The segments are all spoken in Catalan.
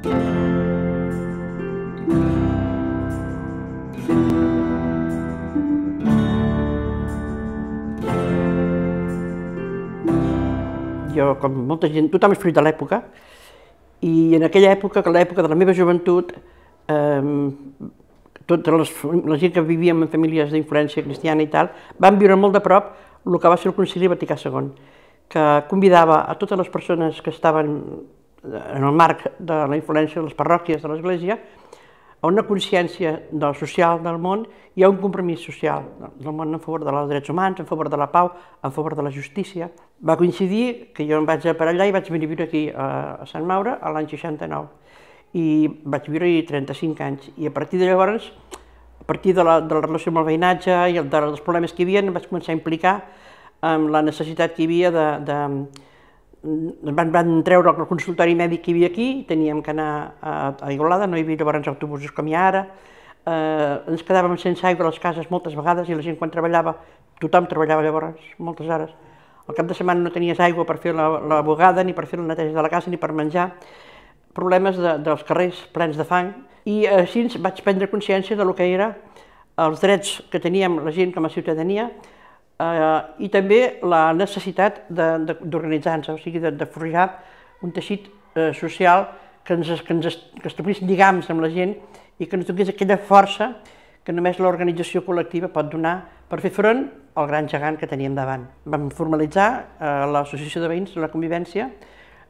Jo, com molta gent, tothom és fruit de l'època, i en aquella època, l'època de la meva joventut, tota la gent que vivíem en famílies d'influència cristiana i tal, vam viure molt de prop el que va ser el Concili Vaticà II, que convidava a totes les persones que estaven en el marc de la influència de les parròquies de l'Església a una consciència del social del món i a un compromís social del món en favor dels drets humans, en favor de la pau, en favor de la justícia. Va coincidir que jo em vaig per allà i vaig venir a viure aquí a Sant Maure l'any 69 i vaig viure-hi 35 anys i a partir de llavors, a partir de la relació amb el veïnatge i dels problemes que hi havia, em vaig començar a implicar amb la necessitat que hi havia van treure el consultori mèdic que hi havia aquí, teníem que anar a Igualada, no hi havia llavors autobusos com hi ha ara, ens quedàvem sense aigua a les cases moltes vegades i la gent quan treballava, tothom treballava llavors moltes hores. Al cap de setmana no tenies aigua per fer la bugada, ni per fer la neteja de la casa, ni per menjar. Problemes dels carrers plens de fang. I així vaig prendre consciència del que eren els drets que teníem la gent com a ciutadania i també la necessitat d'organitzar-nos, o sigui, de forjar un teixit social que establís lligams amb la gent i que ens donés aquella força que només l'organització col·lectiva pot donar per fer front al gran gegant que teníem davant. Vam formalitzar l'Associació de Veïns de la Convivència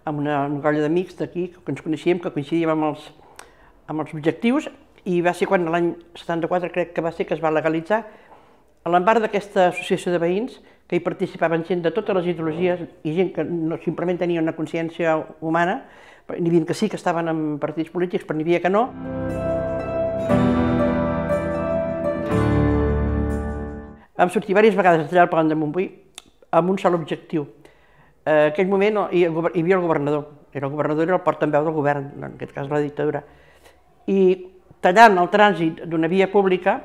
amb una colla d'amics d'aquí que ens coneixíem, que coincidíem amb els objectius, i va ser quan l'any 74 crec que va ser que es va legalitzar. A l'embar d'aquesta associació de veïns, que hi participaven gent de totes les ideologies i gent que no simplement tenia una consciència humana, n'hi havia que sí que estaven en partits polítics, però n'hi havia que no. Vam sortir diverses vegades allà al Pont de Montbui amb un sol objectiu. En aquell moment hi havia el governador, era el portaveu del govern, en aquest cas la dictadura, i tallant el trànsit d'una via pública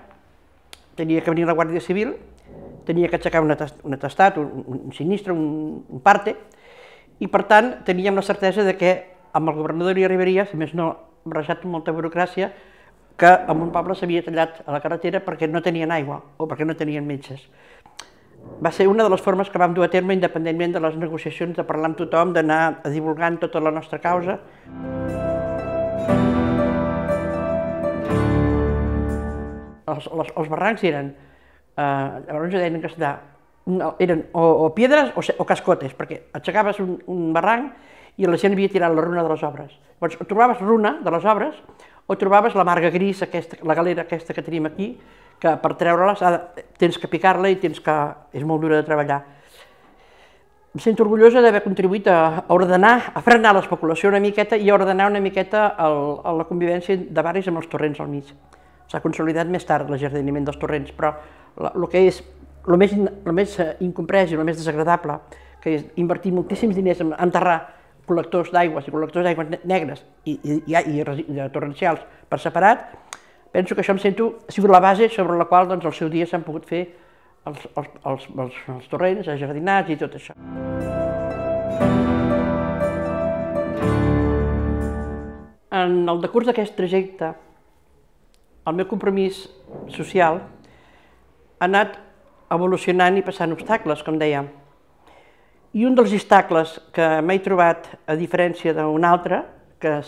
tenia que venir la Guàrdia Civil, tenia que aixecar un atestat, un sinistre, un parte, i per tant teníem la certesa que amb el governador hi arribaria, si més no barrejat amb molta burocràcia, que en un poble s'havia tallat a la carretera perquè no tenien aigua o perquè no tenien metges. Va ser una de les formes que vam dur a terme independentment de les negociacions, de parlar amb tothom, d'anar divulgant tota la nostra causa. Els barrancs eren, llavors ho deien en castellà, eren o piedres o cascotes, perquè aixecaves un barranc i la gent havia tirat la runa de les obres. Llavors, o trobaves runa de les obres o trobaves la marga gris, la galera aquesta que tenim aquí, que per treure-la tens que picar-la i és molt dura de treballar. Em sento orgullosa d'haver contribuït a ordenar, a frenar l'especulació una miqueta i a ordenar una miqueta la convivència de barris amb els torrents al mig. S'ha consolidat més tard l'ajardinament dels torrents, però el que és el més incomprès i el més desagradable, que és invertir moltíssims diners en enterrar col·lectors d'aigües i col·lectors d'aigües negres i torrencials per separat, penso que això ha sigut la base sobre la qual al seu dia s'han pogut fer els torrents, els jardinats i tot això. En el decurs d'aquest trajecte, el meu compromís social ha anat evolucionant i passant obstacles, com dèiem. I un dels obstacles que m'he trobat, a diferència d'un altre, que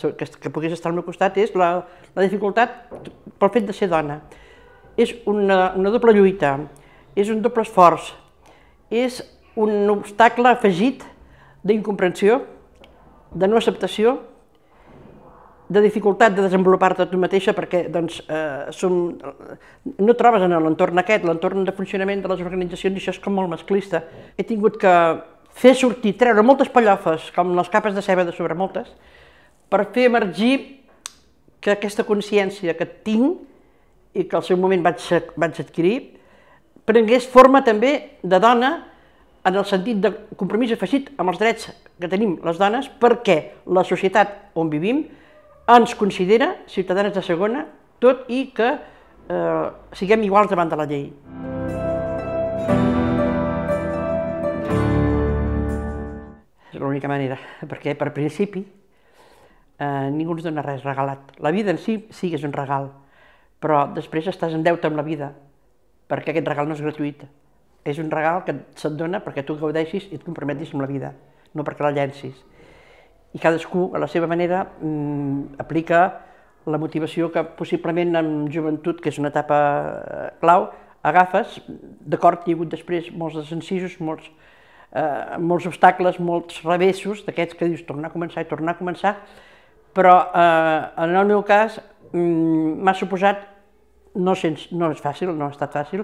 pogués estar al meu costat, és la dificultat pel fet de ser dona. És una doble lluita, és un doble esforç, és un obstacle afegit d'incomprensió, de no acceptació, de dificultat de desenvolupar-te tu mateixa perquè no trobes en l'entorn aquest, l'entorn de funcionament de les organitzacions, i això és com molt masclista. He tingut que fer sortir, treure moltes pallofes, com les capes de ceba de sobre moltes, per fer emergir que aquesta consciència que tinc i que al seu moment vaig adquirir, prengués forma també de dona en el sentit de compromís afegit amb els drets que tenim les dones perquè la societat on vivim ens considera ciutadanes de segona, tot i que siguem iguals davant de la llei. És l'única manera, perquè per principi ningú ens dona res regalat. La vida en si sí que és un regal, però després estàs en deute amb la vida, perquè aquest regal no és gratuït. És un regal que se't dona perquè tu gaudeixis i et comprometis amb la vida, no perquè la llencis. I cadascú, a la seva manera, aplica la motivació que possiblement en joventut, que és una etapa clau, agafes. D'acord, hi ha hagut després molts desencisos, molts obstacles, molts revessos, d'aquests que dius tornar a començar i tornar a començar, però en el meu cas m'ha suposat, no és fàcil, no ha estat fàcil,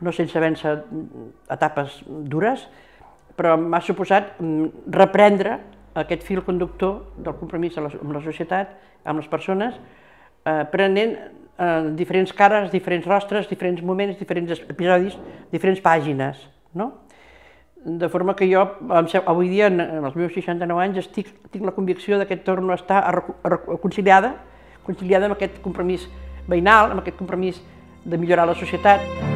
no sense vèncer etapes dures, però m'ha suposat reprendre aquest fil conductor del compromís amb la societat, amb les persones, prenent diferents cares, diferents rostres, diferents moments, diferents episodis, diferents pàgines, no? De forma que jo, avui dia, als meus 69 anys, tinc la convicció que torno a estar reconciliada amb aquest compromís veïnal, amb aquest compromís de millorar la societat.